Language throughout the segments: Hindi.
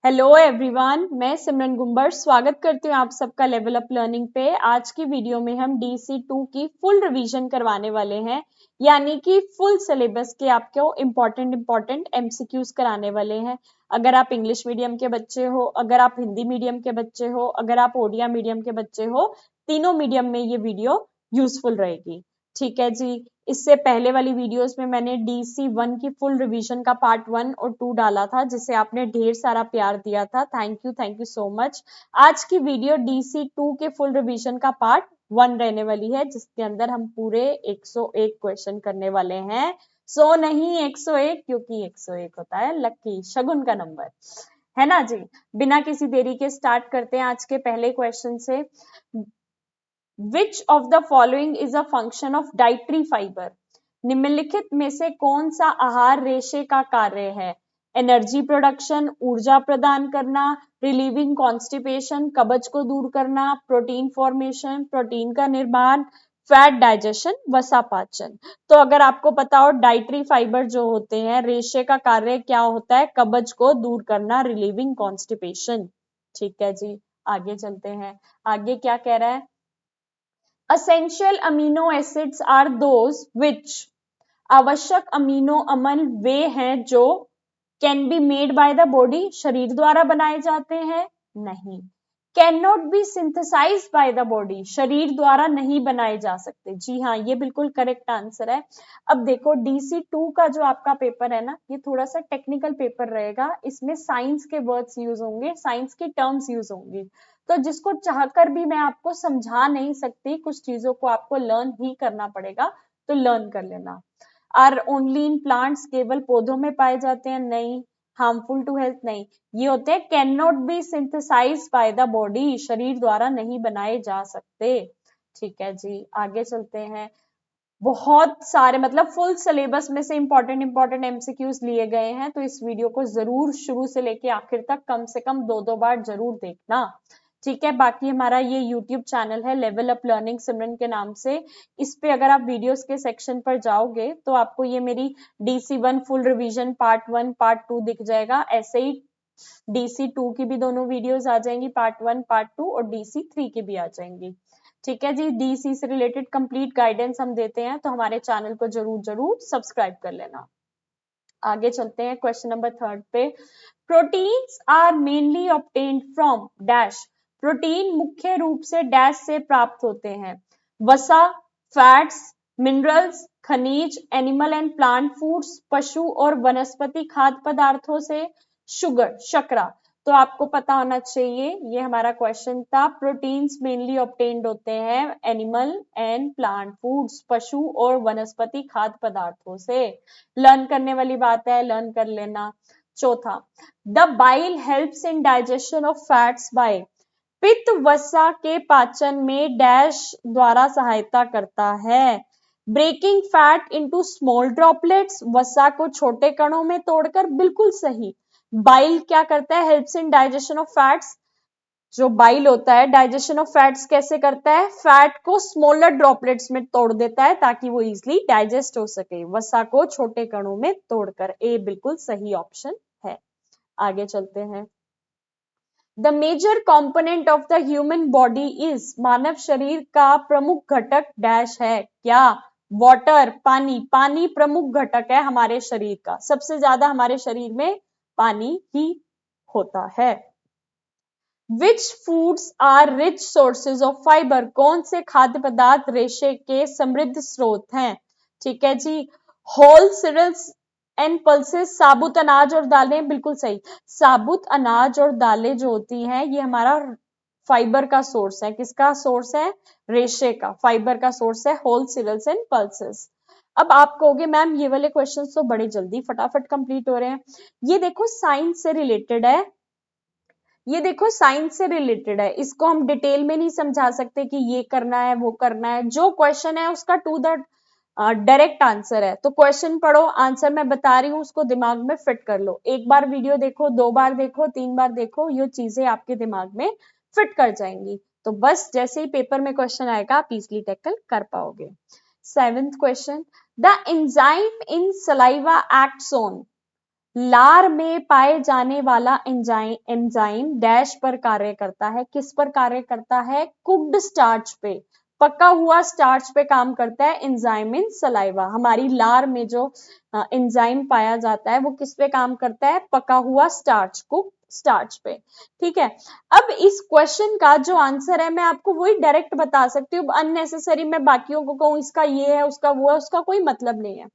हेलो एवरीवन, मैं सिमरन गुंबर स्वागत करती हूँ आप सबका लेवल अप लर्निंग पे। आज की वीडियो में हम DC2 की फुल रिवीजन करवाने वाले हैं, यानी कि फुल सिलेबस के आपको इम्पोर्टेंट एमसीक्यूज कराने वाले हैं। अगर आप इंग्लिश मीडियम के बच्चे हो, अगर आप हिंदी मीडियम के बच्चे हो, अगर आप ओडिया मीडियम के बच्चे हो, तीनों मीडियम में ये वीडियो यूजफुल रहेगी। ठीक है जी। इससे पहले वाली वीडियोस में मैंने DC1 की फुल रिवीजन का पार्ट 1 और 2 डाला था, जिसे आपने ढेर सारा प्यार दिया था। Thank you so much. आज की वीडियो DC2 के फुल रिवीजन का पार्ट 1 रहने वाली है, जिसके अंदर हम पूरे 101 क्वेश्चन करने वाले हैं। नहीं 101, क्योंकि 101 होता है लकी शगुन का नंबर, है ना जी। बिना किसी देरी के स्टार्ट करते हैं आज के पहले क्वेश्चन से। Which of the following is a function of dietary fiber? निम्नलिखित में से कौन सा आहार रेशे का कार्य है? एनर्जी प्रोडक्शन, ऊर्जा प्रदान करना, रिलीविंग कॉन्स्टिपेशन, कब्ज को दूर करना, प्रोटीन फॉर्मेशन, प्रोटीन का निर्माण, फैट डाइजेशन, वसा पाचन। तो अगर आपको पता हो डाइटरी फाइबर जो होते हैं, रेशे का कार्य क्या होता है? कब्ज को दूर करना, रिलीविंग कॉन्स्टिपेशन। ठीक है जी, आगे चलते हैं। आगे क्या कह रहा है? Essential amino acids are those which आवश्यक अमीनो अम्ल वे हैं जो can be made by the body, शरीर द्वारा बनाए जाते हैं? नहीं। Can not be synthesized by the body, शरीर द्वारा नहीं बनाए जा सकते। जी हाँ, ये बिल्कुल करेक्ट आंसर है। अब देखो DC2 का जो आपका पेपर है ना, ये थोड़ा सा टेक्निकल पेपर रहेगा। इसमें साइंस के वर्ड्स यूज होंगे, साइंस की टर्म्स यूज होंगी, तो जिसको चाहकर भी मैं आपको समझा नहीं सकती, कुछ चीजों को आपको लर्न ही करना पड़ेगा, तो लर्न कर लेना। आर ओनली इन प्लांट्स, केवल पौधों में पाए जाते हैं? नहीं। Harmful to health? नहीं। ये होते हैं can not be synthesized by the body, शरीर द्वारा नहीं बनाए जा सकते। ठीक है जी, आगे चलते हैं। बहुत सारे मतलब फुल सिलेबस में से इंपॉर्टेंट एमसीक्यूज लिए गए हैं, तो इस वीडियो को जरूर शुरू से लेके आखिर तक कम से कम 2-2 बार जरूर देखना। ठीक है, बाकी हमारा ये यूट्यूब चैनल है लेवल अप लर्निंग सिमरन के नाम से। इस पे अगर आप वीडियोस के सेक्शन पर जाओगे तो आपको ये मेरी DC1 full revision part 1 part 2 दिख जाएगा। ऐसे ही DC2 की भी दोनों वीडियोस आ जाएंगी, पार्ट 1 पार्ट 2, और DC3 की भी आ जाएंगी। ठीक है जी, DC से रिलेटेड कंप्लीट गाइडेंस हम देते हैं, तो हमारे चैनल को जरूर सब्सक्राइब कर लेना। आगे चलते हैं क्वेश्चन नंबर 3 पे। Proteins are mainly obtained from dash, protein मुख्य रूप से डैश से प्राप्त होते हैं? वसा, फैट्स, मिनरल्स, खनिज, एनिमल एंड प्लांट फूड्स, पशु और वनस्पति खाद्य पदार्थों से, शुगर, शर्करा। तो आपको पता होना चाहिए, ये हमारा क्वेश्चन था। प्रोटीन्स मेनली ऑब्टेन्ड होते हैं एनिमल एंड प्लांट फूड्स, पशु और वनस्पति खाद्य पदार्थों से। लर्न करने वाली बात है, लर्न कर लेना। चौथा, the bile helps in digestion of fats by, पित्त वसा के पाचन में डैश द्वारा सहायता करता है? Breaking fat into small droplets, वसा को छोटे कणों में तोड़कर, बिल्कुल सही। बाइल क्या करता है? Helps in digestion of fats. जो बाइल होता है डाइजेशन ऑफ फैट्स कैसे करता है? फैट को स्मॉलर ड्रॉपलेट्स में तोड़ देता है ताकि वो इजिली डाइजेस्ट हो सके, वसा को छोटे कणों में तोड़कर। ए बिल्कुल सही ऑप्शन है। आगे चलते हैं। The major component of the human body is, मानव शरीर का प्रमुख घटक डैश है? क्या? वाटर, पानी। पानी प्रमुख घटक है हमारे शरीर का, सबसे ज्यादा हमारे शरीर में पानी ही होता है। Which foods are rich sources of fiber? कौन से खाद्य पदार्थ रेशे के समृद्ध स्रोत हैं? ठीक है जी। होल सीरियल्स एंड पल्सेस, साबुत अनाज और दालें, बिल्कुल सही। साबुत अनाज और दालें जो होती हैं, ये हमारा फाइबर का सोर्स है। किसका सोर्स है? रेशे का, फाइबर का सोर्स है होल सीरियल्स एंड पल्सेस। अब आप कहोगे मैम ये वाले क्वेश्चंस तो बड़े जल्दी फटाफट कंप्लीट हो रहे हैं। ये देखो साइंस से रिलेटेड है, ये देखो साइंस से रिलेटेड है, इसको हम डिटेल में नहीं समझा सकते कि ये करना है वो करना है। जो क्वेश्चन है उसका टू द डायरेक्ट आंसर है। तो क्वेश्चन पढ़ो, आंसर मैं बता रही हूँ उसको दिमाग में फिट कर लो। एक बार वीडियो देखो, 2 बार देखो, 3 बार देखो, ये चीजें आपके दिमाग में फिट कर जाएंगी। तो बस जैसे ही पेपर में क्वेश्चन आएगा आप इजिली टैकल कर पाओगे। 7th question, the enzyme in saliva acts on, लार में पाए जाने वाला एंजाइम डैश पर कार्य करता है, किस पर कार्य करता है? कुक्ड स्टार्च पे, पका हुआ स्टार्च पे काम करता है एंजाइम इन सलाइवा। हमारी लार में जो एंजाइम पाया जाता है वो किस पे काम करता है? पका हुआ स्टार्च, कुक स्टार्च पे। ठीक है, अब इस क्वेश्चन का जो आंसर है मैं आपको वही डायरेक्ट बता सकती हूँ, अननेसेसरी मैं बाकियों को कहूँ इसका ये है उसका वो है, उसका कोई मतलब नहीं है।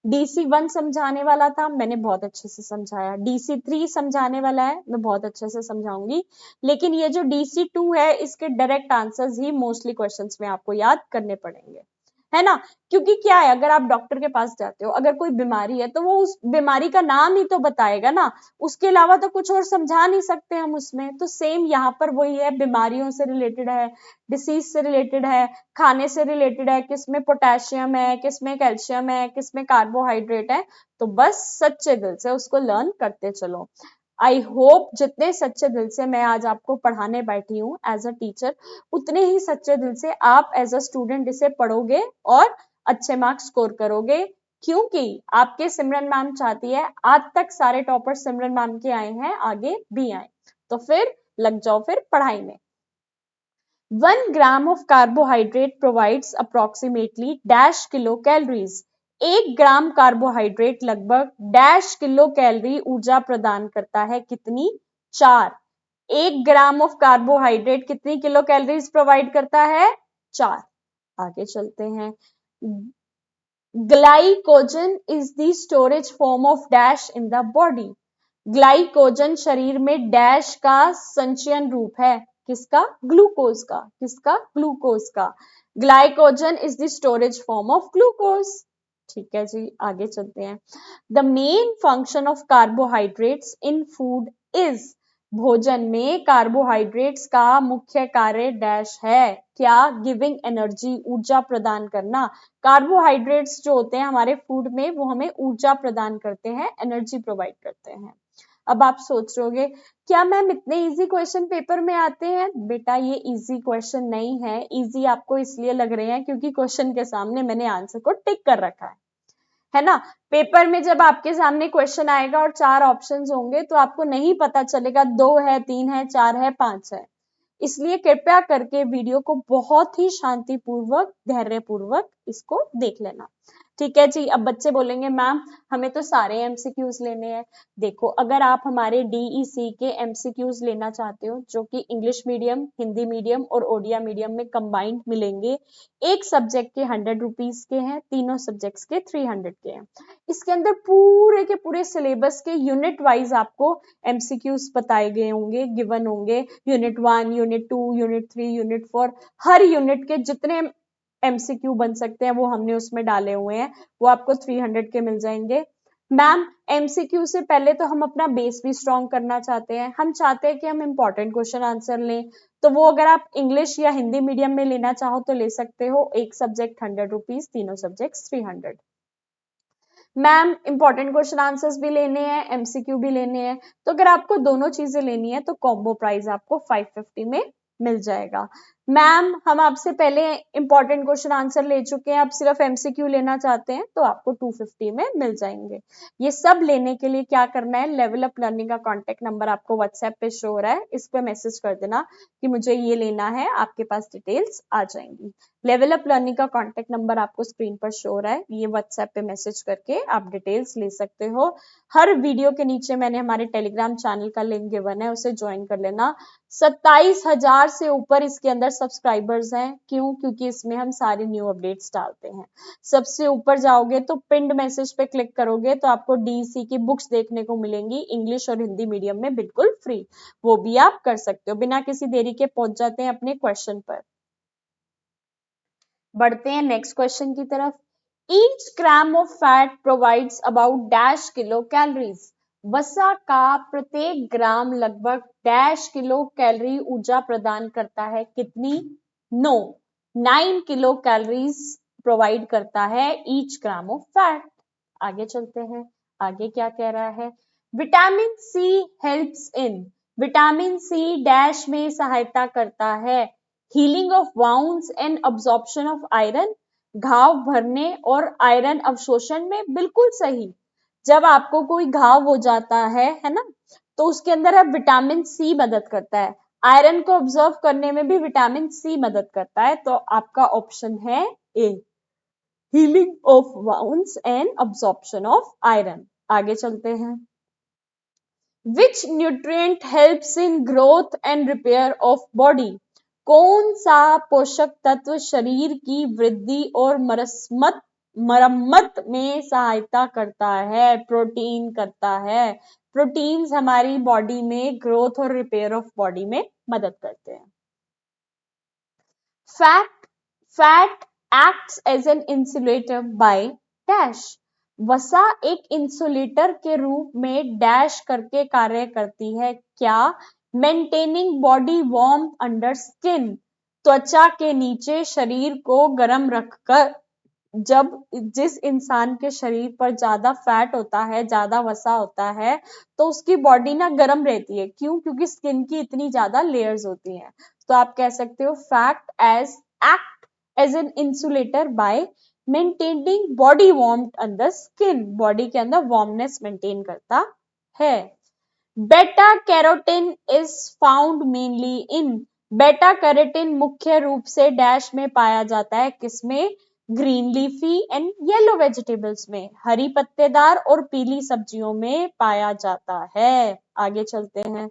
DC1 समझाने वाला था, मैंने बहुत अच्छे से समझाया। DC3 समझाने वाला है, मैं बहुत अच्छे से समझाऊंगी। लेकिन ये जो DC2 है इसके डायरेक्ट आंसर्स ही मोस्टली क्वेश्चंस में आपको याद करने पड़ेंगे, है ना? क्योंकि क्या है, अगर आप डॉक्टर के पास जाते हो, अगर कोई बीमारी है तो वो उस बीमारी का नाम ही तो बताएगा ना, उसके अलावा तो कुछ और समझा नहीं सकते हम उसमें। तो सेम यहाँ पर वही है, बीमारियों से रिलेटेड है, डिसीज से रिलेटेड है, खाने से रिलेटेड है, किसमें पोटेशियम है, किसमें कैल्शियम है, किसमें कार्बोहाइड्रेट है। तो बस सच्चे दिल से उसको लर्न करते चलो। आई होप जितने सच्चे दिल से मैं आज आपको पढ़ाने बैठी हूँ एज अ टीचर, उतने ही सच्चे दिल से आप एज अ स्टूडेंट इसे पढ़ोगे और अच्छे मार्क्स स्कोर करोगे। क्योंकि आपके सिमरन मैम चाहती है आज तक सारे टॉपर सिमरन मैम के आए हैं, आगे भी आए। तो फिर लग जाओ फिर पढ़ाई में। 1 gram of carbohydrate provides approximately dash kilo calories. 1 gram carbohydrate लगभग डैश किलो कैलोरी ऊर्जा प्रदान करता है, कितनी? 4। 1 ग्राम ऑफ कार्बोहाइड्रेट कितनी किलो कैलोरीज प्रोवाइड करता है? 4। आगे चलते हैं। Glycogen is the storage form of dash in the body. Glycogen शरीर में डैश का संचयन रूप है, किसका? ग्लूकोज का। किसका? ग्लूकोज का। Glycogen is the storage form of glucose. ठीक है जी, आगे चलते हैं। The main function of carbohydrates in food is. भोजन में कार्बोहाइड्रेट्स का मुख्य कार्य डैश है, क्या? गिविंग एनर्जी, ऊर्जा प्रदान करना। कार्बोहाइड्रेट्स जो होते हैं हमारे फूड में वो हमें ऊर्जा प्रदान करते हैं, एनर्जी प्रोवाइड करते हैं। अब आप सोच रहोगे क्या मैम इतने इजी क्वेश्चन पेपर में आते हैं? बेटा ये इजी क्वेश्चन नहीं है, इजी आपको इसलिए लग रहे हैं क्योंकि क्वेश्चन के सामने मैंने आंसर को टिक कर रखा है ना? पेपर में जब आपके सामने क्वेश्चन आएगा और 4 ऑप्शंस होंगे तो आपको नहीं पता चलेगा 2 है, 3 है, 4 है, 5 है। इसलिए कृपया करके वीडियो को बहुत ही शांतिपूर्वक, धैर्यपूर्वक इसको देख लेना। ठीक है जी, अब बच्चे बोलेंगे मैम हमें तो सारे एमसीक्यूज लेने हैं। देखो, अगर आप हमारे डीईसी के एमसीक्यूज लेना चाहते हो जो कि इंग्लिश मीडियम, हिंदी मीडियम और ओडिया मीडियम में कंबाइंड मिलेंगे, एक सब्जेक्ट के 100 रुपीज के हैं, तीनों सब्जेक्ट्स के 300 के हैं। इसके अंदर पूरे के पूरे सिलेबस के यूनिट वाइज आपको एमसीक्यूज बताए गए होंगे, गिवन होंगे। यूनिट 1, यूनिट 2, यूनिट 3, यूनिट 4, हर यूनिट के जितने एमसीक्यू बन सकते हैं वो हमने उसमें डाले हुए हैं, वो आपको 300 के मिल जाएंगे। मैम एमसीक्यू से पहले तो हम अपना बेस भी स्ट्रॉन्ग करना चाहते हैं, हम चाहते हैं कि हम इंपॉर्टेंट क्वेश्चन आंसर लें। तो वो अगर आप इंग्लिश या हिंदी मीडियम में लेना चाहो तो ले सकते हो, एक सब्जेक्ट 100 रुपीज, तीनों subject 300। Ma'am important question answers भी लेने हैं, एमसीक्यू भी लेने हैं, तो अगर आपको दोनों चीजें लेनी है तो कॉम्बो प्राइस आपको 550 में मिल जाएगा। मैम हम आपसे पहले इंपॉर्टेंट क्वेश्चन आंसर ले चुके हैं, अब सिर्फ एमसीक्यू लेना चाहते हैं तो आपको 250 में मिल जाएंगे। ये सब लेने के लिए क्या करना है, लेवल अप लर्निंग का कॉन्टेक्ट नंबर आपको व्हाट्सएप पे शो हो रहा है, इस पे मैसेज कर देना कि मुझे ये लेना है, आपके पास डिटेल्स आ जाएंगी। लेवल अप लर्निंग का कॉन्टेक्ट नंबर आपको स्क्रीन पर शो हो रहा है, ये व्हाट्सएप पे मैसेज करके आप डिटेल्स ले सकते हो। हर वीडियो के नीचे मैंने हमारे टेलीग्राम चैनल का लिंक गिवन है, उसे ज्वाइन कर लेना। 27,000 से ऊपर इसके अंदर सब्सक्राइबर्स हैं, क्यों? क्योंकि इसमें हम सारी न्यू अपडेट्स डालते हैं। सबसे ऊपर जाओगे तो पिंड मैसेज पे क्लिक करोगे तो आपको डीसी की बुक्स देखने को मिलेंगी, इंग्लिश और हिंदी मीडियम में बिल्कुल फ्री, वो भी आप कर सकते हो। बिना किसी देरी के पहुंच जाते हैं अपने क्वेश्चन पर। बढ़ते हैं नेक्स्ट क्वेश्चन की तरफ। Each gram of fat provides about dash kilo calories. वसा का प्रत्येक ग्राम लगभग डैश किलो कैलोरी ऊर्जा प्रदान करता है, कितनी? 9 किलो कैलोरीज प्रोवाइड करता है ईच ग्राम ऑफ फैट। आगे चलते हैं, आगे क्या कह रहा है। Vitamin C helps in. Vitamin C dash में सहायता करता है, healing of wounds and absorption of iron. घाव भरने और आयरन अवशोषण में, बिल्कुल सही। जब आपको कोई घाव हो जाता है ना, तो उसके अंदर अब विटामिन सी मदद करता है। आयरन को ऑब्जर्व करने में भी विटामिन सी मदद करता है। तो आपका ऑप्शन है A, healing of wounds and absorption of iron. आगे चलते हैं। Which nutrient helps in growth and repair of body? कौन सा पोषक तत्व शरीर की वृद्धि और मरम्मत में सहायता करता है? प्रोटीन करता है। प्रोटीन्स हमारी बॉडी में ग्रोथ और रिपेयर ऑफ बॉडी में मदद करते हैं। Fat acts as an insulator by dash. वसा एक इंसुलेटर के रूप में डैश करके कार्य करती है। क्या? Maintaining body warm under skin. त्वचा के नीचे शरीर को गर्म रखकर, जब जिस इंसान के शरीर पर ज्यादा फैट होता है, ज्यादा वसा होता है, तो उसकी बॉडी ना गर्म रहती है। क्यों? क्योंकि स्किन की इतनी ज्यादा लेयर्स होती हैं। तो आप कह सकते हो fat act as an insulator by maintaining body warmth under skin. Body के अंदर वार्मनेस मेंटेन करता है। Beta carotene is found mainly in. Beta carotene मुख्य रूप से डैश में पाया जाता है। किसमें? Green leafy and yellow vegetables में, हरी पत्तेदार और पीली सब्जियों में पाया जाता है। आगे चलते हैं।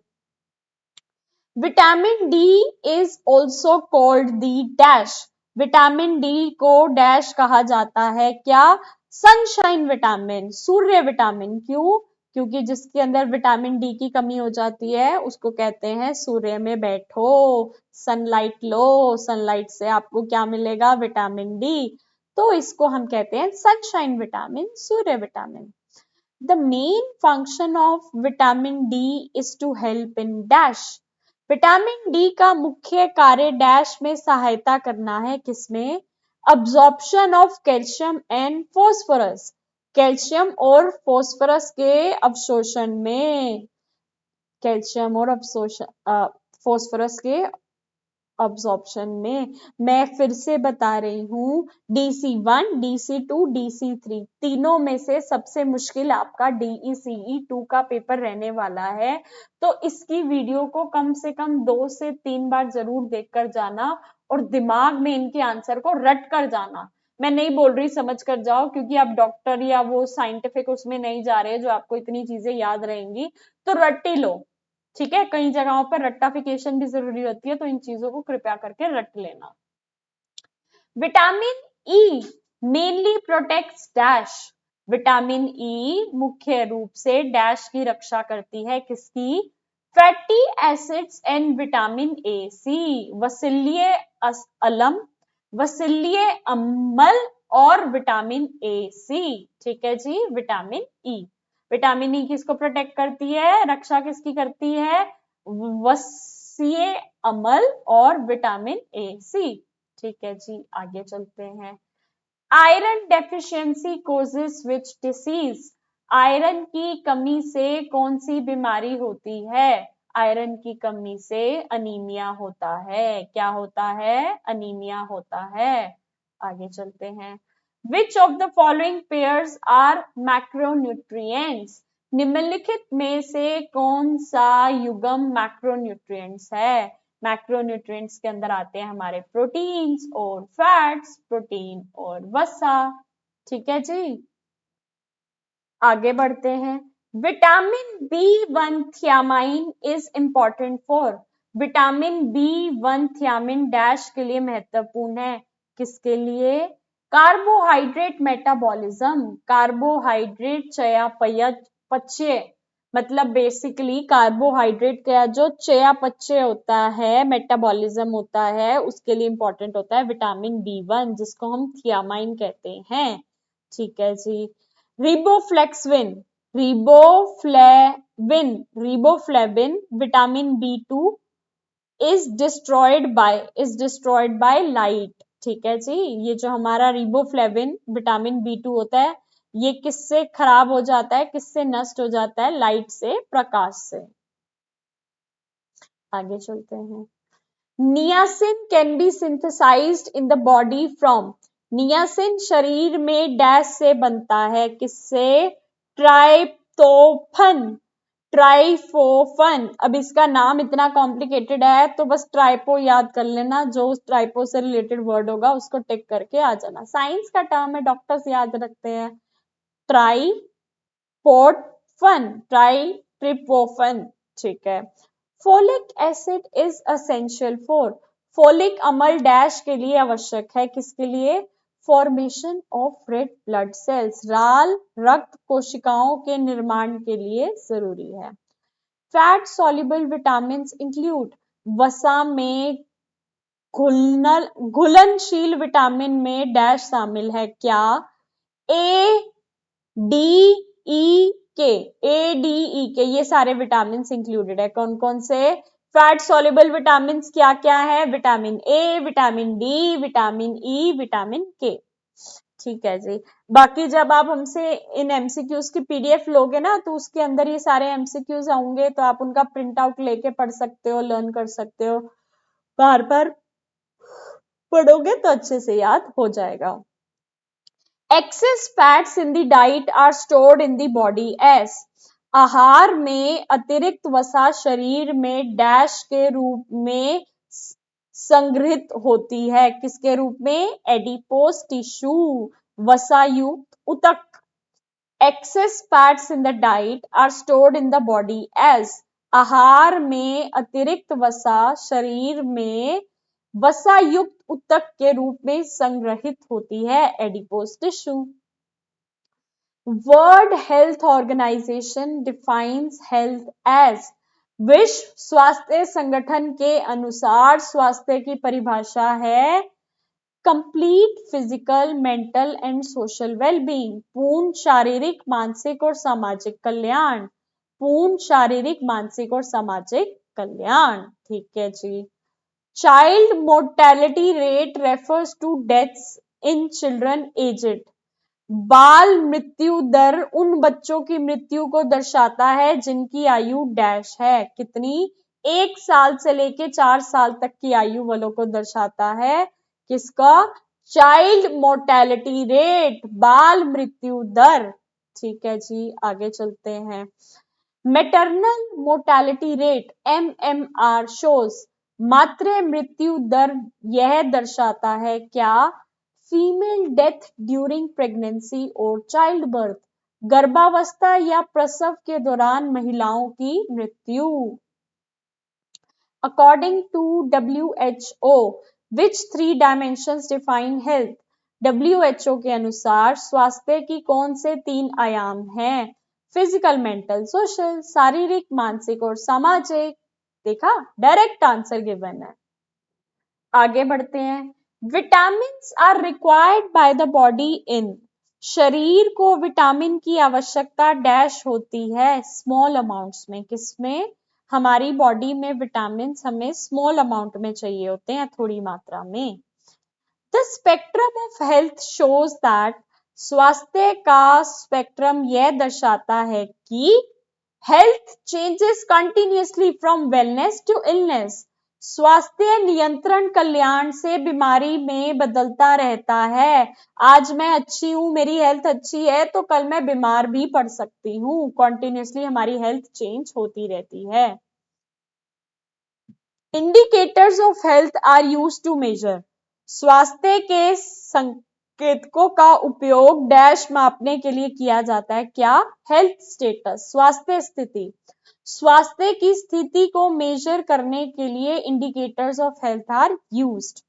Vitamin D is also called the dash. Vitamin D को डैश कहा जाता है। क्या? सनशाइन विटामिन, सूर्य विटामिन। क्यों? क्योंकि जिसके अंदर विटामिन डी की कमी हो जाती है उसको कहते हैं सूर्य में बैठो, सनलाइट लो। सनलाइट से आपको क्या मिलेगा? Vitamin D. तो इसको हम कहते हैं सनशाइन विटामिन, सूर्य vitamin. The main function of vitamin D is to help in dash. Vitamin D का मुख्य कार्य डैश में सहायता करना है। किसमें? Absorption of calcium and phosphorus. Calcium और फॉस्फोरस के अवशोषण में, कैल्शियम और अवशोषण फॉस्फोरस के अब्सॉर्प्शन में। मैं फिर से बता रही हूं, DC1, DC2, DC3 तीनों में से सबसे मुश्किल आपका DECE2 का पेपर रहने वाला है। तो इसकी वीडियो को कम से कम 2 से 3 बार जरूर देखकर जाना और दिमाग में इनके आंसर को रट कर जाना। मैं नहीं बोल रही समझ कर जाओ, क्योंकि आप डॉक्टर या वो साइंटिफिक उसमें नहीं जा रहे जो आपको इतनी चीजें याद रहेंगी। तो रट ही लो, ठीक है। कई जगहों पर रट्टाफिकेशन भी जरूरी होती है, तो इन चीजों को कृपया करके रट लेना। Vitamin E mainly protects dash. Vitamin E मुख्य रूप से डैश की रक्षा करती है। किसकी? Fatty acids and vitamin A C, वसील्य अलम, वसील्य अम्ल और विटामिन ए सी। ठीक है जी। विटामिन ई, विटामिन ई किसको प्रोटेक्ट करती है? रक्षा किसकी करती है? वसीय अम्ल और विटामिन ए सी। ठीक है जी। आगे चलते हैं। Iron deficiency causes which disease. Iron की कमी से कौन सी बीमारी होती है? आयरन की कमी से अनीमिया होता है। क्या होता है? अनीमिया होता है। आगे चलते हैं। Which of the following pairs are macronutrients? निम्नलिखित में से कौन सा युग्म मैक्रोन्यूट्रिएंट्स है? मैक्रोन्यूट्रिएंट्स के अंदर आते हैं हमारे प्रोटीन्स और फैट्स, प्रोटीन और वसा। ठीक है जी। आगे बढ़ते हैं। Vitamin B1 thiamine is important for. Vitamin B1 thiamine dash के लिए महत्वपूर्ण है। किसके लिए? Carbohydrate metabolism. कार्बोहाइड्रेट चयापचय, मतलब बेसिकली कार्बोहाइड्रेट का जो चयापचय होता है, मेटाबॉलिज्म होता है, उसके लिए इंपॉर्टेंट होता है विटामिन B1, जिसको हम थियामाइन कहते हैं। ठीक है जी। Riboflavin, riboflavin vitamin B2 is destroyed by light. ठीक है जी। ये जो हमारा रिबोफ्लेविन विटामिन B2 होता है, ये किससे खराब हो जाता है, किससे नष्ट हो जाता है? लाइट से, प्रकाश से। आगे चलते हैं। Niacin can be synthesized in the body from. Niacin शरीर में डैश से बनता है। किससे? ट्राइप्टोफन, ट्राइफोफन। अब इसका नाम इतना कॉम्प्लिकेटेड है तो बस ट्राइपो याद कर लेना, जो उस ट्राइपो से रिलेटेड वर्ड होगा उसको टिक करके आ जाना। साइंस का टर्म है, डॉक्टर्स याद रखते हैं। ट्राइपोफन, ट्राइट्रिपोफन, ठीक है। Folic acid is essential for, folic अम्ल डैश के लिए आवश्यक है, किसके लिए? Formation of red blood cells, लाल रक्त कोशिकाओं के निर्माण के लिए जरूरी है। फैट सॉल्युबल विटामिन इंक्लूड, वसा में घुलनशील विटामिन में डैश शामिल है, क्या? ए डी ई के, ए डी ई के, ये सारे विटामिन इंक्लूडेड है। कौन कौन से? फैट सॉल्युबल विटामिन क्या क्या है? Vitamin A, vitamin D, vitamin E, vitamin के, ठीक है जी। बाकी जब आप हमसे इन एमसीक्यूज की पीडीएफ लोगे ना तो उसके अंदर ये सारे एमसीक्यूज होंगे, तो आप उनका प्रिंट आउट लेके पढ़ सकते हो, लर्न कर सकते हो। बार बार पढ़ोगे तो अच्छे से याद हो जाएगा। Excess fats in the diet are stored in the body as, आहार में अतिरिक्त वसा शरीर में डैश के रूप में संग्रहित होती है, किसके रूप में? एडिपोज टिश्यू, वसायुक्त ऊतक। Excess fats in the diet are stored in the body as, आहार में अतिरिक्त वसा शरीर में वसायुक्त ऊतक के रूप में संग्रहित होती है, adipose tissue. World health organization defines health as, विश्व स्वास्थ्य संगठन के अनुसार स्वास्थ्य की परिभाषा है complete physical, mental and social wellbeing, पूर्ण शारीरिक, मानसिक और सामाजिक कल्याण, पूर्ण शारीरिक, मानसिक और सामाजिक कल्याण, ठीक है जी। Child mortality rate refers to deaths in children aged, बाल मृत्यु दर उन बच्चों की मृत्यु को दर्शाता है जिनकी आयु डैश है, कितनी? 1 साल से लेके 4 साल तक की आयु वालों को दर्शाता है, किसका? चाइल्ड मोर्टेलिटी रेट, बाल मृत्यु दर, ठीक है जी। आगे चलते हैं। Maternal mortality rate MMR shows, मातृ मृत्यु दर यह दर्शाता है, क्या? फीमेल डेथ ड्यूरिंग प्रेगनेंसी और चाइल्ड बर्थ, गर्भावस्था या प्रसव के दौरान महिलाओं की मृत्यु। According to WHO, which 3 dimensions define health, WHO के अनुसार स्वास्थ्य की कौन से 3 आयाम हैं? फिजिकल, मेंटल, सोशल, शारीरिक, मानसिक और सामाजिक। देखा, डायरेक्ट आंसर गिवन है। आगे बढ़ते हैं। Vitamins are required by the body in, शरीर को विटामिन की आवश्यकता डैश होती है, स्मॉल अमाउंट्स में, किसमें? हमारी बॉडी में विटामिन्स हमें स्मॉल अमाउंट में चाहिए होते हैं, थोड़ी मात्रा में। The spectrum of health shows that, स्वास्थ्य का स्पेक्ट्रम यह दर्शाता है कि health changes continuously from wellness to illness, स्वास्थ्य नियंत्रण कल्याण से बीमारी में बदलता रहता है। आज मैं अच्छी हूं, मेरी हेल्थ अच्छी है, तो कल मैं बीमार भी पड़ सकती हूँ। कॉन्टिन्यूअसली हमारी हेल्थ चेंज होती रहती है। Indicators of health are used to measure, स्वास्थ्य के संकेतकों का उपयोग डैश मापने के लिए किया जाता है, क्या? हेल्थ स्टेटस, स्वास्थ्य स्थिति, स्वास्थ्य की स्थिति को मेजर करने के लिए indicators of health are used.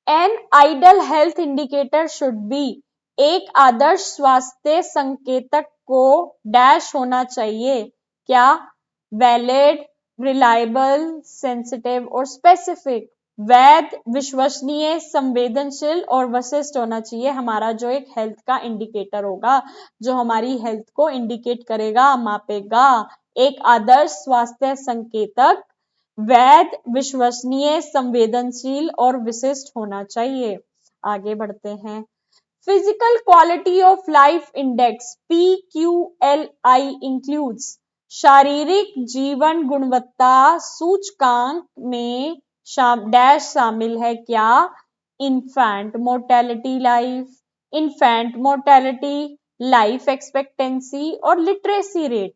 An ideal health indicator should be, एक आदर्श स्वास्थ्य संकेतक को डैश होना चाहिए, क्या? वैलिड, रिलायबल, सेंसिटिव और स्पेसिफिक, वैध, विश्वसनीय, संवेदनशील और वशिष्ठ होना चाहिए हमारा जो एक हेल्थ का इंडिकेटर होगा, जो हमारी हेल्थ को इंडिकेट करेगा, मापेगा। एक आदर्श स्वास्थ्य संकेतक वैध, विश्वसनीय, संवेदनशील और विशिष्ट होना चाहिए। आगे बढ़ते हैं। Physical quality of life index PQLI includes, शारीरिक जीवन गुणवत्ता सूचकांक में डैश शामिल है, क्या? Infant mortality life, infant mortality, life expectancy और लिटरेसी रेट,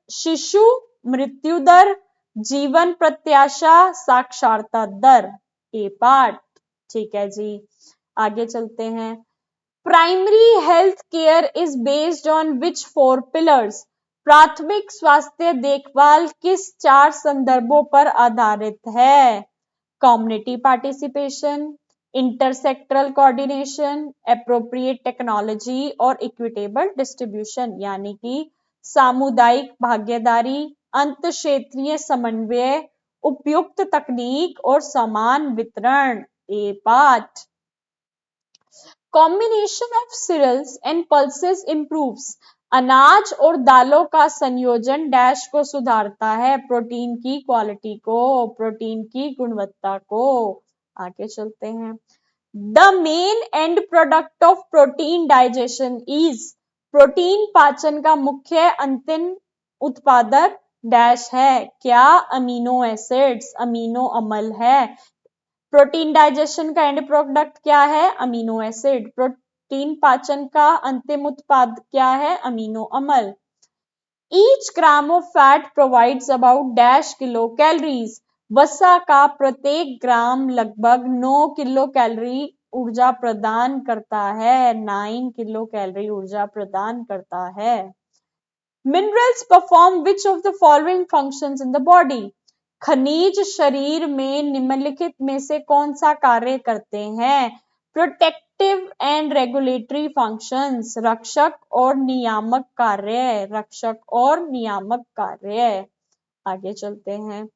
शिशु मृत्यु दर, जीवन प्रत्याशा, साक्षरता दर। ए पार्ट। ठीक है जी, आगे चलते हैं। Primary health care is based on which 4 pillars? प्राथमिक स्वास्थ्य देखभाल किस 4 संदर्भों पर आधारित है? Community participation, intersectoral coordination, appropriate technology और इक्विटेबल डिस्ट्रीब्यूशन, यानी कि सामुदायिक भागीदारी, अंत क्षेत्रीय समन्वय, उपयुक्त तकनीक और समान वितरण। A part. Combination of cereals and pulses improves, अनाज और दालों का संयोजन डैश को सुधारता है? प्रोटीन की क्वालिटी को, प्रोटीन की गुणवत्ता को। आगे चलते हैं। The main and product of protein digestion is, protein पाचन का मुख्य अंतिम उत्पादक डैश है? क्या अमीनो एसिड्स, अमीनो अम्ल है। प्रोटीन डाइजेशन का एंड प्रोडक्ट क्या है? Amino acid. प्रोटीन पाचन का अंतिम उत्पाद क्या है? अमीनो अम्ल। Each gram of fat provides about dash kilo calories, वसा का प्रत्येक ग्राम लगभग 9 किलो कैलोरी ऊर्जा प्रदान करता है। 9 किलो कैलोरी ऊर्जा प्रदान करता है। Minerals perform which of the following functions in the body? खनिज शरीर में निम्नलिखित में से कौन सा कार्य करते हैं? प्रोटेक्टिव एंड रेगुलेटरी फंक्शंस, रक्षक और नियामक कार्य, रक्षक और नियामक कार्य। आगे चलते हैं।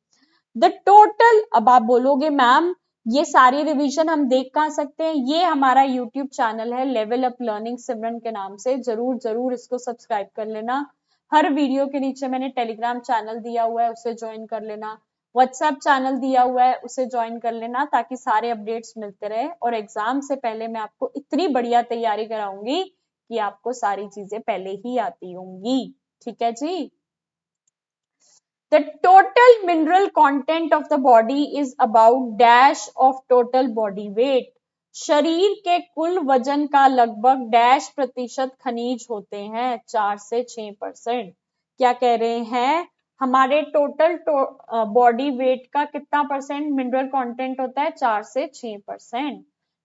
द टोटल, अब आप बोलोगे मैम ये सारी रिवीजन हम देख कहाँ सकते हैं? ये हमारा यूट्यूब चैनल है लेवल अप लर्निंग सिमरन के नाम से, जरूर जरूर इसको सब्सक्राइब कर लेना। हर वीडियो के नीचे मैंने टेलीग्राम चैनल दिया हुआ है, उसे ज्वाइन कर लेना। व्हाट्सएप चैनल दिया हुआ है, उसे ज्वाइन कर लेना, ताकि सारे अपडेट्स मिलते रहे। और एग्जाम से पहले मैं आपको इतनी बढ़िया तैयारी कराऊंगी कि आपको सारी चीजें पहले ही आती होंगी। ठीक है जी। The total mineral content of the body is about dash of total body weight. शरीर के कुल वजन का लगभग डैश प्रतिशत खनिज होते हैं? 4 से 6%। क्या कह रहे हैं? हमारे टोटल बॉडी वेट का कितना परसेंट मिनरल कंटेंट होता है? 4 से 6%।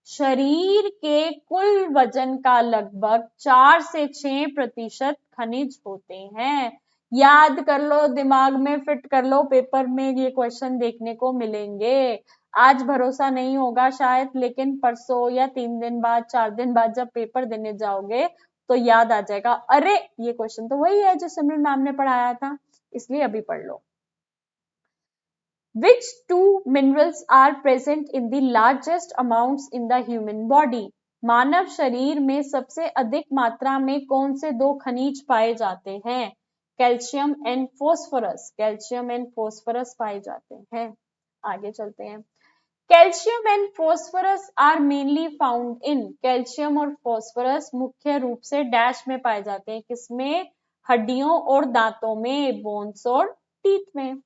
शरीर के कुल वजन का लगभग 4 से 6% खनिज होते हैं। याद कर लो, दिमाग में फिट कर लो, पेपर में ये क्वेश्चन देखने को मिलेंगे। आज भरोसा नहीं होगा शायद, लेकिन परसों या 3 दिन बाद, 4 दिन बाद जब पेपर देने जाओगे तो याद आ जाएगा, अरे ये क्वेश्चन तो वही है जो सिमरन मैम ने पढ़ाया था, इसलिए अभी पढ़ लो। Which two minerals are present in the largest amounts in the human body? मानव शरीर में सबसे अधिक मात्रा में कौन से 2 खनिज पाए जाते हैं? Calcium and phosphorus, calcium and phosphorus पाए जाते हैं। आगे चलते हैं। Calcium and phosphorus are mainly found in, calcium और फोस्फोरस मुख्य रूप से डैश में पाए जाते हैं? किसमें? हड्डियों और दांतों में, बोन्स और टीथ में।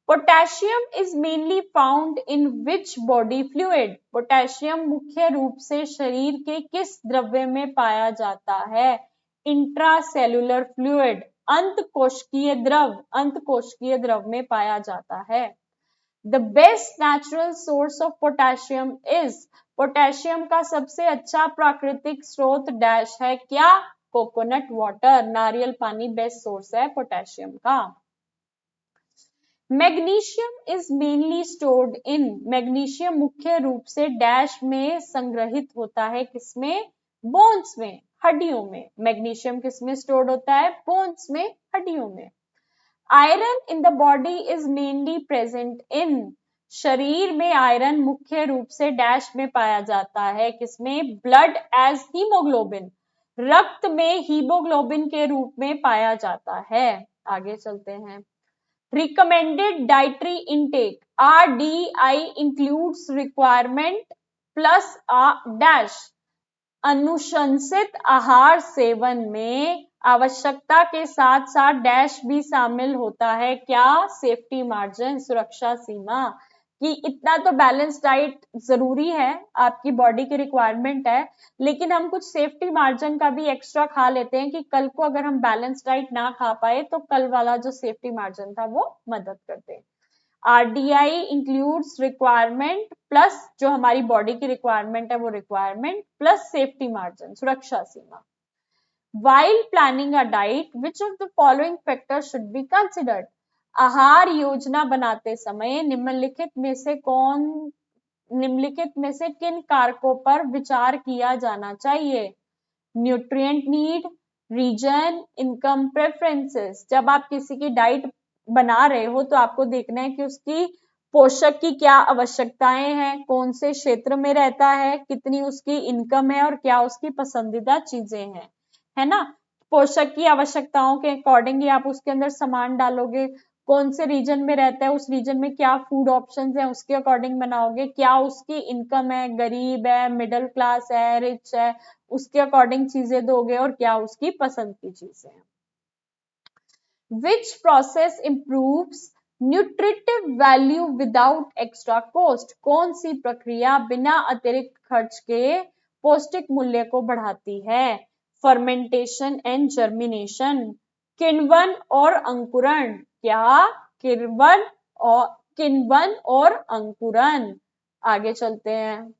Potassium is mainly found in which body fluid, potassium मुख्य रूप से शरीर के किस द्रव्य में पाया जाता है? इंट्रासेल्युलर फ्लूइड, अंतकोशिकीय द्रव, अंतकोशिकीय द्रव में पाया जाता है। The best natural source of potassium is, potassium का सबसे अच्छा प्राकृतिक स्रोत डैश है? क्या? कोकोनट वाटर, नारियल पानी बेस्ट सोर्स है पोटेशियम का। Magnesium is mainly stored in, magnesium मुख्य रूप से डैश में संग्रहित होता है? किसमें? बोन्स में, हड्डियों में। मैग्नीशियम किसमें स्टोर्ड होता है? बोन्स में, हड्डियों में। Iron in the body is mainly present in, शरीर में आयरन मुख्य रूप से डैश में पाया जाता है? किसमें? ब्लड एज हीमोग्लोबिन, रक्त में हीमोग्लोबिन के रूप में पाया जाता है। आगे चलते हैं। Recommended dietary intake, RDI includes requirement plus a dash, अनुशंसित आहार सेवन में आवश्यकता के साथ साथ डैश भी शामिल होता है? क्या? सेफ्टी मार्जिन, सुरक्षा सीमा। कि इतना तो बैलेंस डाइट जरूरी है, आपकी बॉडी की रिक्वायरमेंट है, लेकिन हम कुछ सेफ्टी मार्जिन का भी एक्स्ट्रा खा लेते हैं कि कल को अगर हम बैलेंस डाइट ना खा पाए तो कल वाला जो सेफ्टी मार्जिन था वो मदद करते हैं। आरडीआई इंक्लूड्स रिक्वायरमेंट प्लस जो हमारी बॉडी की रिक्वायरमेंट है वो रिक्वायरमेंट प्लस सेफ्टी मार्जिन, सुरक्षा सीमा। While planning a diet, which of the following factors should be considered? आहार योजना बनाते समय निम्नलिखित में से किन कारकों पर विचार किया जाना चाहिए? Nutrient need, region, income preferences. जब आप किसी की डाइट बना रहे हो तो आपको देखना है कि उसकी पोषक की क्या आवश्यकताएं हैं, कौन से क्षेत्र में रहता है, कितनी उसकी इनकम है और क्या उसकी पसंदीदा चीजें हैं, है ना। पोषक की आवश्यकताओं के अकॉर्डिंग ही आप उसके अंदर सामान डालोगे। कौन से रीजन में रहता है, उस रीजन में क्या फूड ऑप्शंस हैं, उसके अकॉर्डिंग बनाओगे। क्या उसकी इनकम है, गरीब है, मिडिल क्लास है, रिच है, उसके अकॉर्डिंग चीजें दोगे और क्या उसकी पसंद की चीजें हैं। Which process improves nutritive value without extra cost? कौन सी प्रक्रिया बिना अतिरिक्त खर्च के पौष्टिक मूल्य को बढ़ाती है? फर्मेंटेशन एंड जर्मिनेशन, किण्वन और अंकुरण। क्या? किण्वन और अंकुरण। आगे चलते हैं।